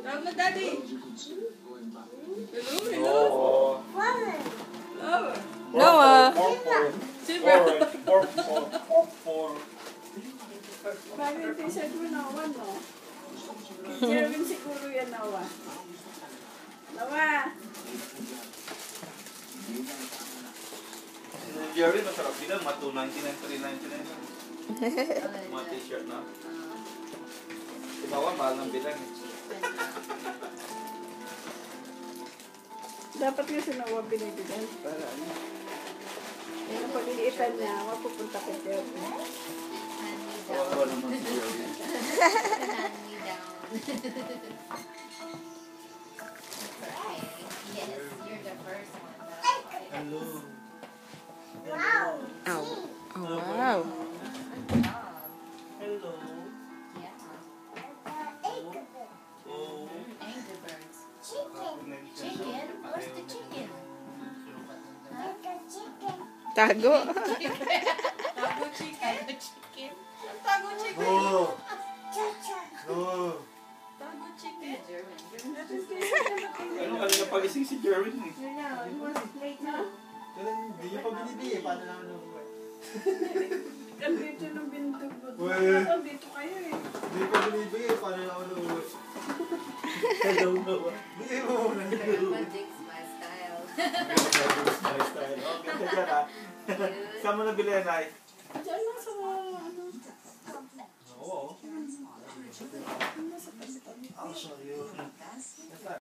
Tawag mo, Daddy. Hello, hello. Hello. Noah. Bagay yung t-shirt mo, Noah, no? Jerwin siguro yan, Noah. Noah! Jerwin, masarap bilang. Mga $2.99, $3.99. Mga t-shirt na. Ibawa, mahal ng bilang. Dapat nga si Noah binibilan para ano. Yung pag-iitan niya, mapupunta kay Jerwin. Kawawa naman si Jerwin. Hand me down. Yes, you're the first one. Hello. Oh, oh wow. Hello. Yeah. Oh. Angry Birds. Chicken? Where's the chicken? Tago. Tago chicken. Chicken? Tago chicken. Oh. No. Tago chicken. Ano kanina pagising si Jerwin eh. Hindi niyo pa binibigay. Paano naman nabuhay? Andito ng bintog mo. Well. Andito kayo eh. Hindi pa binibigay. Paano naman nabuhay? Hello, Noah. Bigay mo muna. Magic's my style. Oh, ganda dyan ah. Saan mo nabili yan, Nay? Diyan lang sa ano. Oo. Nasa tabi-tabi. I'll show you.